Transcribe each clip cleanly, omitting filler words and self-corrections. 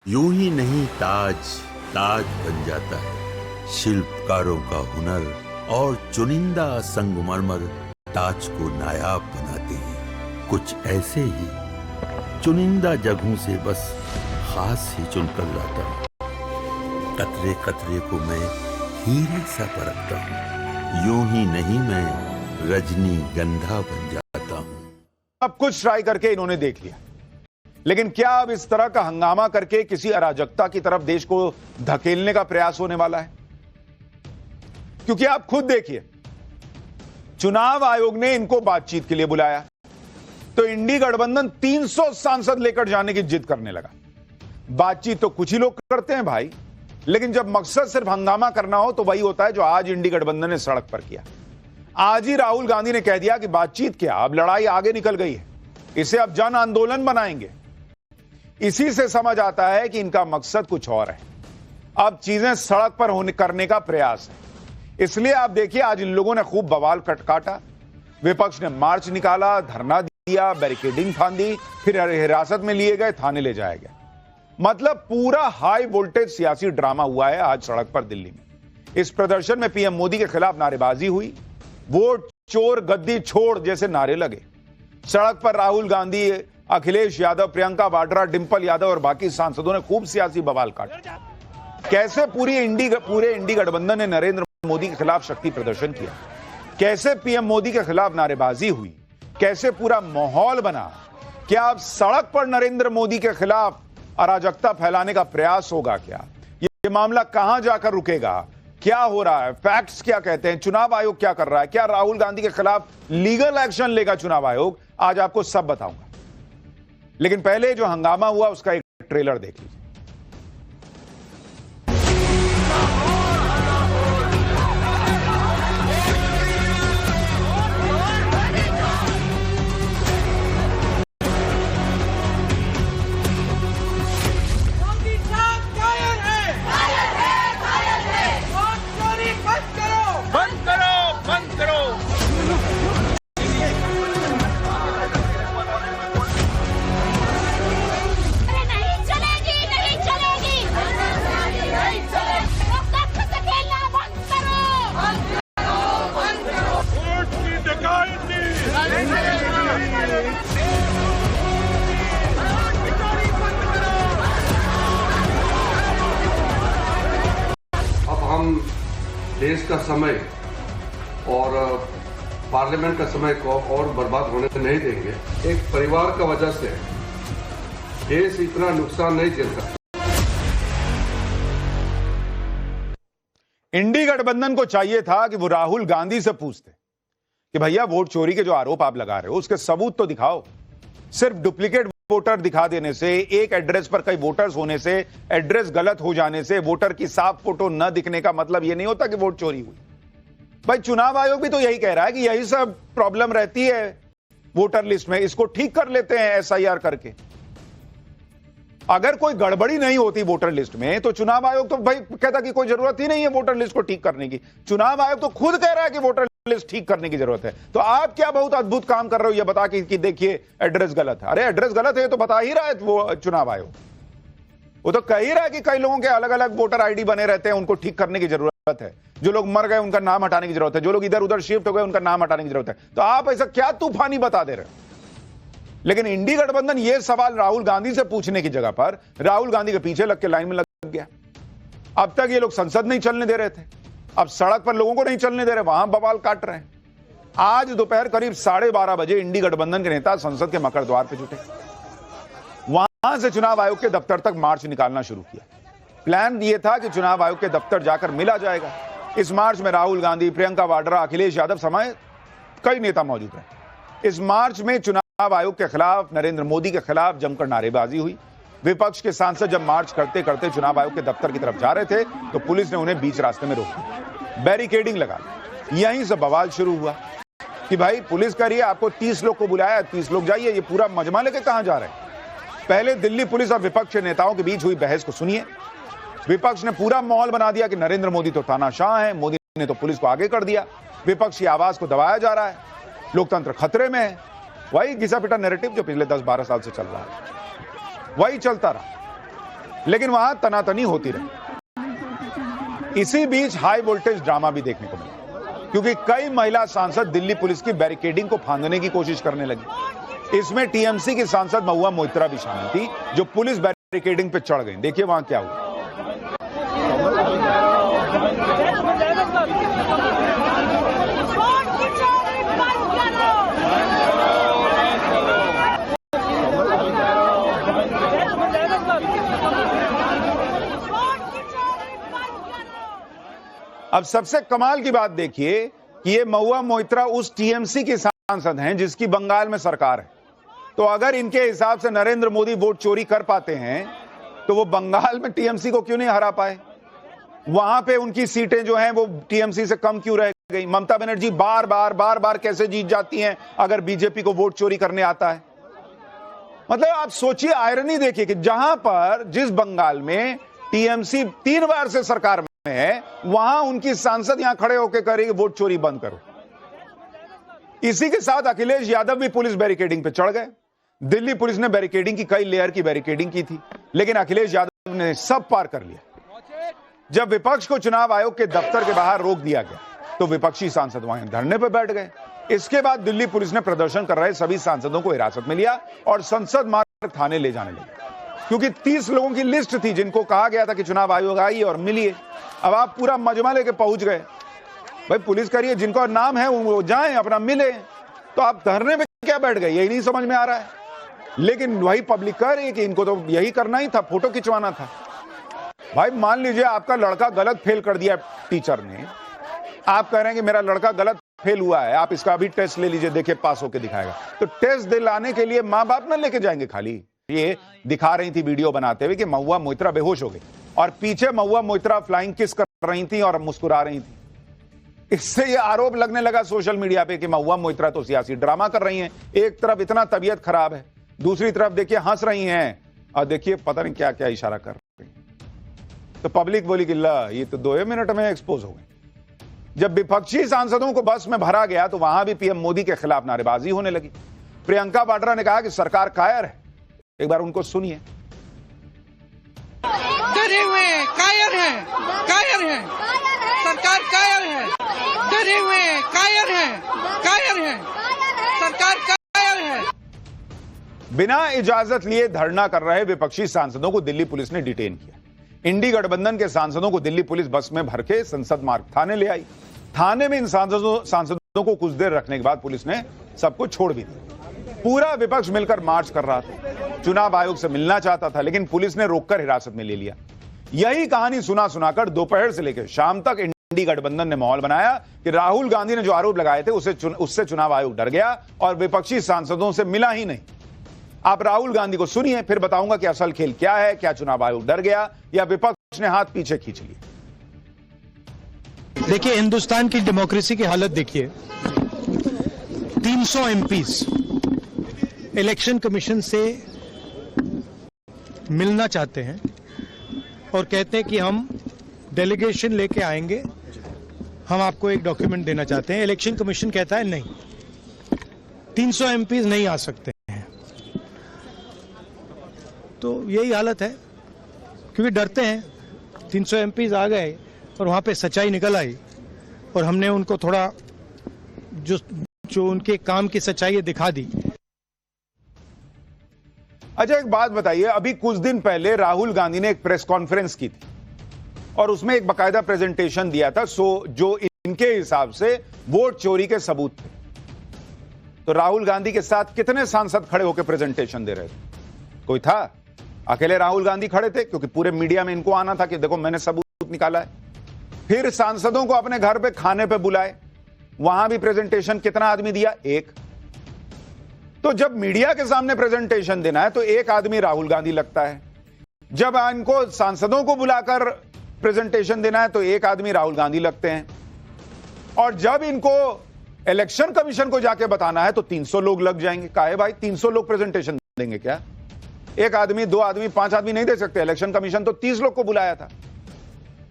यूं ही नहीं ताज ताज बन जाता है। शिल्पकारों का हुनर और चुनिंदा संगमरमर ताज को नायाब बनाते हैं। कुछ ऐसे ही चुनिंदा जगहों से बस खास ही चुनकर लाता हूँ। कतरे कतरे को मैं हीरे सा परखता हूँ। यूं ही नहीं मैं रजनीगंधा बन जाता हूँ। अब कुछ ट्राई करके इन्होंने देख लिया, लेकिन क्या अब इस तरह का हंगामा करके किसी अराजकता की तरफ देश को धकेलने का प्रयास होने वाला है? क्योंकि आप खुद देखिए, चुनाव आयोग ने इनको बातचीत के लिए बुलाया तो इंडी गठबंधन 300 सांसद लेकर जाने की जिद करने लगा। बातचीत तो कुछ ही लोग करते हैं भाई, लेकिन जब मकसद सिर्फ हंगामा करना हो तो वही होता है जो आज इंडी गठबंधन ने सड़क पर किया। आज ही राहुल गांधी ने कह दिया कि बातचीत क्या, अब लड़ाई आगे निकल गई है, इसे अब जन आंदोलन बनाएंगे। इसी से समझ आता है कि इनका मकसद कुछ और है। अब चीजें सड़क पर होने करने का प्रयास है। इसलिए आप देखिए, आज इन लोगों ने खूब बवाल काटा। विपक्ष ने मार्च निकाला, धरना दिया, बैरिकेडिंग फांदी, फिर हिरासत में लिए गए, थाने ले जाए गए। मतलब पूरा हाई वोल्टेज सियासी ड्रामा हुआ है आज सड़क पर दिल्ली में। इस प्रदर्शन में पीएम मोदी के खिलाफ नारेबाजी हुई, वोट चोर गद्दी छोड़ जैसे नारे लगे। सड़क पर राहुल गांधी, अखिलेश यादव, प्रियंका वाड्रा, डिंपल यादव और बाकी सांसदों ने खूब सियासी बवाल काटा। कैसे पूरे इंडी गठबंधन ने नरेंद्र मोदी के खिलाफ शक्ति प्रदर्शन किया, कैसे पीएम मोदी के खिलाफ नारेबाजी हुई, कैसे पूरा माहौल बना। क्या अब सड़क पर नरेंद्र मोदी के खिलाफ अराजकता फैलाने का प्रयास होगा? क्या ये मामला कहां जाकर रुकेगा? क्या हो रहा है? फैक्ट्स क्या कहते हैं? चुनाव आयोग क्या कर रहा है? क्या राहुल गांधी के खिलाफ लीगल एक्शन लेगा चुनाव आयोग? आज आपको सब बताऊंगा, लेकिन पहले जो हंगामा हुआ उसका एक ट्रेलर देख लीजिए। देश का समय और पार्लियामेंट का समय को और बर्बाद होने नहीं देंगे। एक परिवार का वजह से देश इतना नुकसान नहीं झेल सकता। इंडी गठबंधन को चाहिए था कि वो राहुल गांधी से पूछते कि भैया वोट चोरी के जो आरोप आप लगा रहे हो उसके सबूत तो दिखाओ। सिर्फ डुप्लीकेट वोटर दिखा देने से, एक एड्रेस पर कई वोटर्स होने से, एड्रेस गलत हो जाने से, वोटर की साफ फोटो न दिखने का मतलब यह नहीं होता कि वोट चोरी हुई। भाई चुनाव आयोग भी तो यही कह रहा है कि यही सब प्रॉब्लम रहती है वोटर लिस्ट में, इसको ठीक कर लेते हैं एसआईआर करके। अगर कोई गड़बड़ी नहीं होती वोटर लिस्ट में तो चुनाव आयोग तो भाई कहता कि कोई जरूरत ही नहीं है वोटर लिस्ट को ठीक करने की। चुनाव आयोग तो खुद कह रहा है कि वोटर लिस्ट ठीक करने की जरूरत है। तो आप क्या बहुत अद्भुत काम कर रहे हो ये बता कि देखिए एड्रेस गलत है। अरे एड्रेस गलत है तो बता ही रहा है वो चुनाव आयोग, वो तो कह ही रहा है कि कई लोगों के अलग अलग वोटर आईडी बने रहते हैं, उनको ठीक करने की जरूरत है। जो लोग मर गए उनका नाम हटाने की जरूरत है, जो लोग इधर उधर शिफ्ट हो गए उनका नाम हटाने की जरूरत है। तो आप ऐसा क्या तूफानी बता दे रहे हो? लेकिन इंडी गठबंधन ये सवाल राहुल गांधी से पूछने की जगह पर राहुल गांधी के पीछे लग के लाइन में लग गया। अब तक ये लोग संसद नहीं चलने दे रहे थे, अब सड़क पर लोगों को नहीं चलने दे रहे, वहां बवाल काट रहे हैं। आज दोपहर करीब 12:30 बजे इंडी गठबंधन के नेता संसद के मकर द्वार पे जुटे। वहां से चुनाव आयोग के दफ्तर तक मार्च निकालना शुरू किया। प्लान ये था कि चुनाव आयोग के दफ्तर जाकर मिला जाएगा। इस मार्च में राहुल गांधी, प्रियंका वाड्रा, अखिलेश यादव समेत कई नेता मौजूद रहे। इस मार्च में चुनाव आयोग के खिलाफ, नरेंद्र मोदी के खिलाफ जमकर नारेबाजी हुई। विपक्ष के सांसद जब मार्च करते करते चुनाव आयोग के दफ्तर की तरफ जा रहे थे तो पुलिस ने उन्हें बीच रास्ते में रोक दिया, बैरिकेडिंग लगा दी। यहीं से बवाल शुरू हुआ कि भाई पुलिस कह रही है आपको 30 लोग को बुलाया, 30 लोग जाइए, ये पूरा मजमा लेके कहां जा रहे हैं? पहले दिल्ली पुलिस और विपक्ष के नेताओं के बीच हुई बहस को सुनिए। विपक्ष ने पूरा माहौल बना दिया कि नरेंद्र मोदी तो तानाशाह हैं, मोदी ने तो पुलिस को आगे कर दिया, विपक्ष की आवाज को दबाया जा रहा है, लोकतंत्र खतरे में है। वही घिसा पिटा नैरेटिव जो पिछले 10-12 साल से चल रहा है वही चलता रहा। लेकिन वहां तनातनी होती रही। इसी बीच हाई वोल्टेज ड्रामा भी देखने को मिला, क्योंकि कई महिला सांसद दिल्ली पुलिस की बैरिकेडिंग को फांदने की कोशिश करने लगी। इसमें टीएमसी की सांसद महुआ मोइत्रा भी शामिल थी, जो पुलिस बैरिकेडिंग पे चढ़ गई। देखिए वहां क्या हुआ। अब सबसे कमाल की बात देखिए कि ये महुआ मोइत्रा उस टीएमसी की सांसद हैं जिसकी बंगाल में सरकार है। तो अगर इनके हिसाब से नरेंद्र मोदी वोट चोरी कर पाते हैं तो वो बंगाल में टीएमसी को क्यों नहीं हरा पाए? वहां पे उनकी सीटें जो हैं वो टीएमसी से कम क्यों रह गई? ममता बनर्जी बार बार कैसे जीत जाती हैं अगर बीजेपी को वोट चोरी करने आता है? मतलब आप सोचिए, आयरनी देखिए कि जहां पर जिस बंगाल में टीएमसी 3 बार से सरकार में है, वहां उनकी सांसद यहां खड़े होकर करेगी वोट चोरी बंद करो। इसी के साथ अखिलेश यादव भी पुलिस बैरिकेडिंग पे चढ़ गए। दिल्ली पुलिस ने बैरिकेडिंग की, कई लेयर की बैरिकेडिंग की थी, लेकिन अखिलेश यादव ने सब पार कर लिया। जब विपक्ष को चुनाव आयोग के दफ्तर के बाहर रोक दिया गया तो विपक्षी सांसद वहां धरने पर बैठ गए। इसके बाद दिल्ली पुलिस ने प्रदर्शन कर रहे सभी सांसदों को हिरासत में लिया और संसद मार्ग थाने ले जाने लगे, क्योंकि 30 लोगों की लिस्ट थी जिनको कहा गया था कि चुनाव आयोग आइए और मिलिए। अब आप पूरा मजमा लेके पहुंच गए। भाई पुलिस करिए, जिनको नाम है वो जाएं, अपना मिले। तो आप धरने पे क्या बैठ गए, यही नहीं समझ में आ रहा है। लेकिन वही पब्लिक कह रही है कि इनको तो यही करना ही था, फोटो खिंचवाना था। भाई मान लीजिए आपका लड़का गलत फेल कर दिया टीचर ने, आप कह रहे हैं कि मेरा लड़का गलत फेल हुआ है, आप इसका अभी टेस्ट ले लीजिए, देखिए पास होके दिखाएगा। तो टेस्ट दिलाने के लिए माँ बाप ना लेके जाएंगे खाली। ये दिखा रही थी वीडियो बनाते हुए कि महुआ मोइत्रा बेहोश हो गई और पीछे महुआ मोइत्रा फ्लाइंग किस कर रही थी और मुस्कुरा रही थी। इससे ये आरोप लगने लगा सोशल मीडिया पे कि महुआ मोइत्रा तो सियासी ड्रामा कर रही हैं। एक तरफ इतना तबीयत खराब है, दूसरी तरफ देखिए हंस रही हैं और देखिए पता नहीं क्या क्या इशारा कर रही हैं। तो पब्लिक बोली कि ला ये तो 2 मिनट में एक्सपोज हो गई। जब विपक्षी सांसदों को बस में भरा गया तो वहां भी पीएम मोदी के खिलाफ नारेबाजी होने लगी। प्रियंका वाड्रा ने कहा कि सरकार कायर है। एक बार उनको सुनिए। डरे हुए कायर है, कायर है, सरकार कायर है, डरे हुए कायर है, कायर है, सरकार कायर है। बिना इजाजत लिए धरना कर रहे विपक्षी सांसदों को दिल्ली पुलिस ने डिटेन किया। इंडी गठबंधन के सांसदों को दिल्ली पुलिस बस में भर के संसद मार्ग थाने ले आई। थाने में इन सांसदों को कुछ देर रखने के बाद पुलिस ने सबको छोड़ भी दिया। पूरा विपक्ष मिलकर मार्च कर रहा था, चुनाव आयोग से मिलना चाहता था, लेकिन पुलिस ने रोककर हिरासत में ले लिया। यही कहानी सुनाकर दोपहर से लेकर शाम तक इंडी गठबंधन ने माहौल बनाया कि राहुल गांधी ने जो आरोप लगाए थे उससे चुनाव आयोग डर गया और विपक्षी सांसदों से मिला ही नहीं। आप राहुल गांधी को सुनिए, फिर बताऊंगा कि असल खेल क्या है। क्या चुनाव आयोग डर गया या विपक्ष ने हाथ पीछे खींच लिए? देखिए, हिंदुस्तान की डेमोक्रेसी की हालत देखिए। 300 एमपीज इलेक्शन कमीशन से मिलना चाहते हैं और कहते हैं कि हम डेलीगेशन लेके आएंगे, हम आपको एक डॉक्यूमेंट देना चाहते हैं। इलेक्शन कमीशन कहता है नहीं, 300 एमपीज नहीं आ सकते हैं। तो यही हालत है, क्योंकि डरते हैं। 300 एमपीज आ गए और वहां पे सच्चाई निकल आई और हमने उनको थोड़ा जो उनके काम की सच्चाई है दिखा दी। अच्छा, एक बात बताइए, अभी कुछ दिन पहले राहुल गांधी ने एक प्रेस कॉन्फ्रेंस की थी और उसमें एक बकायदा प्रेजेंटेशन दिया था जो इनके हिसाब से वोट चोरी के सबूत थे। तो राहुल गांधी के साथ कितने सांसद खड़े होकर प्रेजेंटेशन दे रहे थे? कोई था? अकेले राहुल गांधी खड़े थे, क्योंकि पूरे मीडिया में इनको आना था कि देखो मैंने सबूत निकाला है। फिर सांसदों को अपने घर पे खाने पे बुलाए, वहां भी प्रेजेंटेशन कितना आदमी दिया? एक। तो जब मीडिया के सामने प्रेजेंटेशन देना है तो एक आदमी राहुल गांधी लगता है, जब इनको सांसदों को बुलाकर प्रेजेंटेशन देना है तो एक आदमी राहुल गांधी लगते हैं, और जब इनको इलेक्शन कमीशन को जाके बताना है तो 300 लोग लग जाएंगे। काहे भाई, 300 लोग प्रेजेंटेशन देंगे क्या? एक आदमी, 2 आदमी, 5 आदमी नहीं दे सकते। इलेक्शन कमीशन तो 30 लोग को बुलाया था।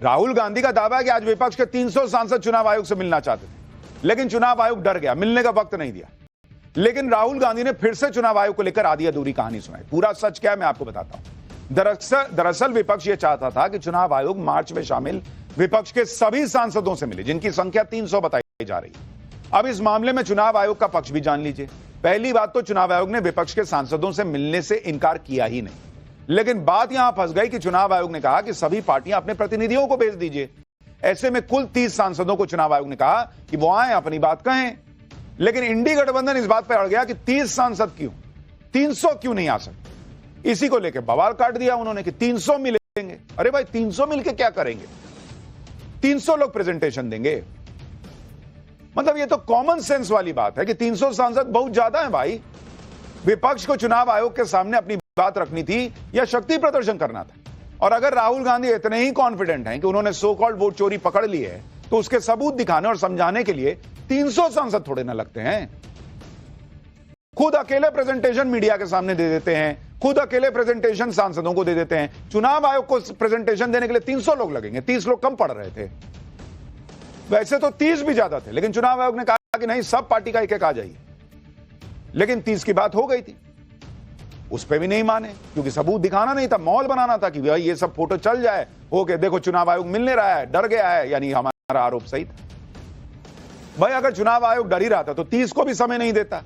राहुल गांधी का दावा है कि आज विपक्ष के 300 सांसद चुनाव आयोग से मिलना चाहते थे, लेकिन चुनाव आयोग डर गया, मिलने का वक्त नहीं दिया। लेकिन राहुल गांधी ने फिर से चुनाव आयोग को लेकर आधी अधूरी कहानी सुनाई। पूरा सच क्या है मैं आपको बताता हूं। दरअसल विपक्ष ये चाहता था कि चुनाव आयोग मार्च में शामिल विपक्ष के सभी सांसदों से मिले, जिनकी संख्या 300 बताई जा रही है। अब इस मामले में चुनाव आयोग का पक्ष भी जान लीजिए। पहली बात तो चुनाव आयोग ने विपक्ष के सांसदों से मिलने से इनकार किया ही नहीं, लेकिन बात यहां फंस गई कि चुनाव आयोग ने कहा कि सभी पार्टियां अपने प्रतिनिधियों को भेज दीजिए। ऐसे में कुल 30 सांसदों को चुनाव आयोग ने कहा कि वो आए, अपनी बात कहें। लेकिन इंडी गठबंधन इस बात पर अड़ गया कि 30 सांसद क्यों, 300 क्यों नहीं आ सकते। इसी को लेकर बवाल काट दिया उन्होंने कि 300 मिलेंगे। अरे भाई 300 मिलके क्या करेंगे? 300 लोग प्रेजेंटेशन देंगे? मतलब ये तो कॉमन सेंस वाली बात है कि 300 सांसद बहुत ज्यादा है भाई। विपक्ष को चुनाव आयोग के सामने अपनी बात रखनी थी या शक्ति प्रदर्शन करना था। और अगर राहुल गांधी इतने ही कॉन्फिडेंट हैं कि उन्होंने सो कॉल्ड वोट चोरी पकड़ ली है, तो उसके सबूत दिखाने और समझाने के लिए 300 सांसद थोड़े ना लगते हैं। खुद अकेले प्रेजेंटेशन मीडिया के सामने दे देते हैं, खुद अकेले प्रेजेंटेशन सांसदों को दे देते हैं। चुनाव आयोग को प्रेजेंटेशन देने के लिए 300 लोग लगेंगे, 30 लोग कम पड़ रहे थे। वैसे तो 30 भी ज्यादा थे, लेकिन चुनाव आयोग ने कहा कि नहीं, सब पार्टी का एक-एक आ जाइए। लेकिन 30 की बात हो गई थी, उस पर भी नहीं माने, क्योंकि सबूत दिखाना नहीं था, माहौल बनाना था कि भाई ये सब फोटो चल जाए, ओके देखो चुनाव आयोग मिलने रहा है, डर गया है, यानी हमारा आरोप सही था। भाई अगर चुनाव आयोग डर ही रहा था तो 30 को भी समय नहीं देता।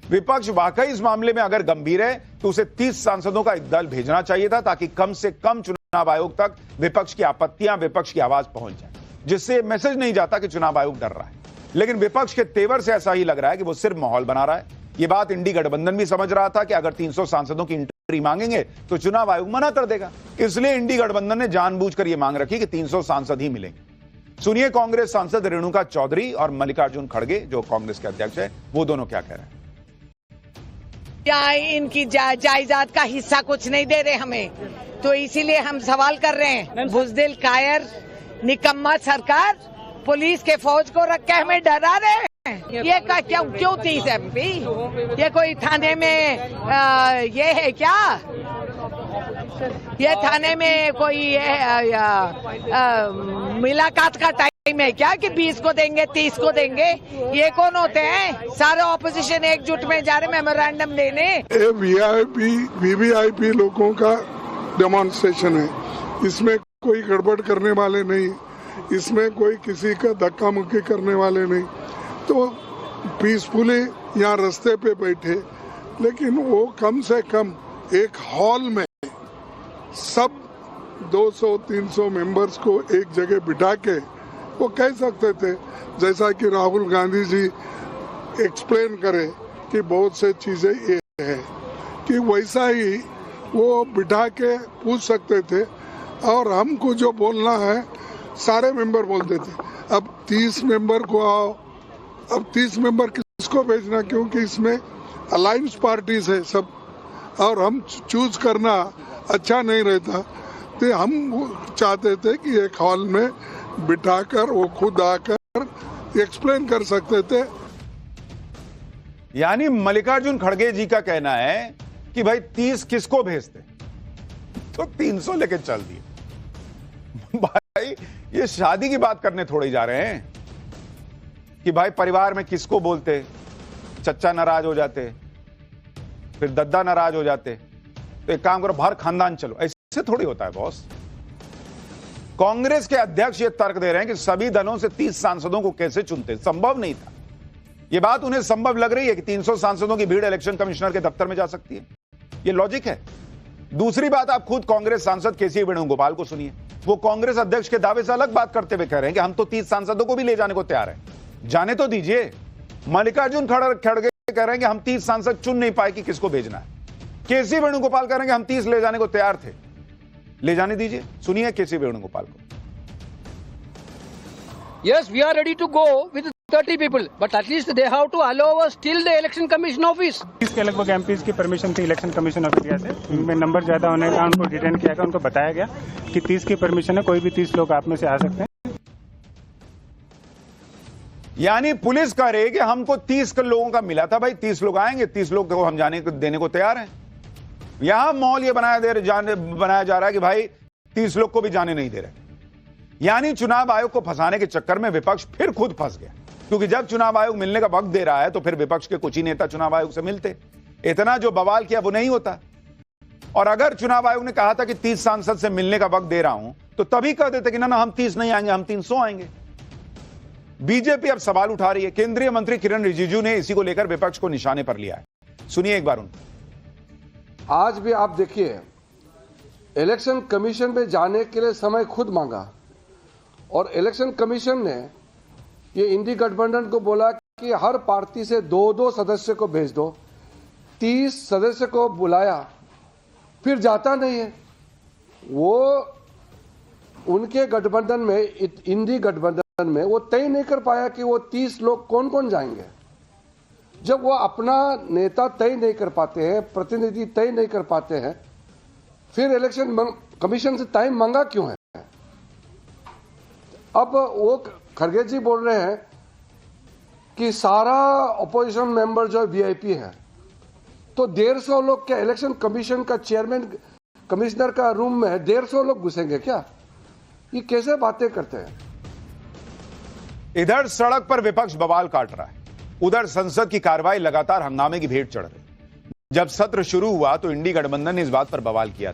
विपक्ष वाकई इस मामले में अगर गंभीर है तो उसे 30 सांसदों का एक दल भेजना चाहिए था, ताकि कम से कम चुनाव आयोग तक विपक्ष की आपत्तियां, विपक्ष की आवाज पहुंच जाए, जिससे मैसेज नहीं जाता कि चुनाव आयोग डर रहा है। लेकिन विपक्ष के तेवर से ऐसा ही लग रहा है कि वो सिर्फ माहौल बना रहा है। ये बात इंडी गठबंधन भी समझ रहा था कि अगर 300 सांसदों की एंट्री मांगेंगे तो चुनाव आयोग मना कर देगा। इसलिए इंडी गठबंधन ने जानबूझकर यह मांग रखी कि 300 सांसद ही मिलेंगे। सुनिए कांग्रेस सांसद रेणुका चौधरी और मल्लिकार्जुन खड़गे, जो कांग्रेस के अध्यक्ष है, वो दोनों क्या कह रहे हैं। क्या इनकी जायदाद का हिस्सा कुछ नहीं दे रहे हमें, तो इसीलिए हम सवाल कर रहे हैं। बुजदिल, कायर, निकम्मा सरकार पुलिस के फौज को रख के हमें डरा रहे हैं। ये क्यों 30 MP? ये कोई थाने में ये है क्या? ये थाने में कोई मुलाकात का टाइम है क्या कि 20 को देंगे, 30 को देंगे? ये कौन होते हैं? सारे ऑपोजिशन एकजुट में जा रहे मेमोरेंडम देने। VVIP लोगों का डेमोन्स्ट्रेशन है, इसमें कोई गड़बड़ करने वाले नहीं, इसमें कोई किसी का धक्का मुक्की करने वाले नहीं। तो पीसफुली यहाँ रास्ते पे बैठे, लेकिन वो कम से कम एक हॉल में सब 200-300 मेंबर्स को एक जगह बिठा के वो कह सकते थे, जैसा कि राहुल गांधी जी एक्सप्लेन करे कि बहुत से चीजें ये है, कि वैसा ही वो बिठा के पूछ सकते थे और हमको जो बोलना है सारे मेंबर बोलते थे। अब 30 मेंबर को आओ, अब 30 मेंबर किसको भेजना, क्योंकि इसमें अलायंस पार्टीज है सब, और हम चूज करना अच्छा नहीं रहता। तो हम चाहते थे कि एक हॉल में बिठाकर वो खुद आकर एक्सप्लेन कर सकते थे। यानी मल्लिकार्जुन खड़गे जी का कहना है कि भाई 30 किसको भेजते, तो 300 लेके चल दिए। भाई ये शादी की बात करने थोड़े जा रहे हैं कि भाई परिवार में किसको बोलते, चच्चा नाराज हो जाते, फिर दद्दा नाराज हो जाते, तो एक काम करो बाहर खानदान चलो, ऐसे थोड़ी होता है बॉस। कांग्रेस के अध्यक्ष ये तर्क दे रहे हैं कि सभी दलों से 30 सांसदों को कैसे चुनते, संभव नहीं था। यह बात उन्हें संभव लग रही है कि 300 सांसदों की भीड़ इलेक्शन कमिश्नर के दफ्तर में जा सकती है, यह लॉजिक है। दूसरी बात, आप खुद कांग्रेस सांसद केसी वेणुगोपाल को सुनिए, वो कांग्रेस अध्यक्ष के दावे से अलग बात करते हुए कह रहे हैं कि हम तो 30 सांसदों को भी ले जाने को तैयार हैं, जाने तो दीजिए। मल्लिकार्जुन खड़गे कह रहे हैं कि हम 30 सांसद चुन नहीं पाए कि किसको भेजना है। केसी वेणुगोपाल कह रहे हैं कि हम 30 ले जाने को तैयार थे, ले जाने दीजिए। सुनिए केसी वेणुगोपाल को। Yes, we are ready to go with 30 people, but at least they have to allow us till the election commission office. इसके लगभग एमपीज की परमिशन थी इलेक्शन कमीशन ऑफ इंडिया से, इनमें नंबर ज्यादा होने का उनको डिटेन किया गया, उनको बताया गया कि 30 की परमिशन है, कोई भी 30 लोग आप में से आ सकते हैं। यानी पुलिस कह रही है कि हमको 30 लोगों का मिला था, भाई 30 लोग आएंगे, 30 लोग को हम जाने देने को तैयार हैं। यहां माहौल ये बनाया जा रहा है कि भाई 30 लोग को भी जाने नहीं दे रहे। यानी चुनाव आयोग को फंसाने के चक्कर में विपक्ष फिर खुद फंस गया, क्योंकि जब चुनाव आयोग मिलने का वक्त दे रहा है तो फिर विपक्ष के कुछ ही नेता चुनाव आयोग से मिलते, इतना जो बवाल किया वो नहीं होता। और अगर चुनाव आयोग ने कहा था कि 30 सांसद से मिलने का वक्त दे रहा हूं, तो तभी कह देते कि ना हम 30 नहीं आएंगे, हम 300 आएंगे। बीजेपी अब सवाल उठा रही है। केंद्रीय मंत्री किरण रिजिजू ने इसी को लेकर विपक्ष को निशाने पर लिया है। सुनिए एक बार उनको। आज भी आप देखिए, इलेक्शन कमीशन में जाने के लिए समय खुद मांगा और इलेक्शन कमीशन ने ये इंडी गठबंधन को बोला कि हर पार्टी से 2-2 सदस्य को भेज दो। 30 सदस्य को बुलाया, फिर जाता नहीं है। वो उनके गठबंधन में, इंडी गठबंधन में वो तय नहीं कर पाया कि वो 30 लोग कौन कौन जाएंगे। जब वो अपना नेता तय नहीं कर पाते हैं, प्रतिनिधि तय नहीं कर पाते हैं, फिर इलेक्शन कमीशन से टाइम मांगा क्यों है? अब वो खड़गे जी बोल रहे हैं कि सारा ऑपोजिशन मेंबर जो वीआईपी है, तो 150 लोग क्या इलेक्शन कमीशन का चेयरमैन कमिश्नर का रूम में 150 लोग घुसेंगे क्या? ये कैसे बातें करते हैं? इधर सड़क पर विपक्ष बवाल काट रहा है, उधर संसद की कार्रवाई लगातार हंगामे की भेंट चढ़ रही। जब सत्र शुरू हुआ तो इंडी गठबंधन ने इस बात पर बवाल किया था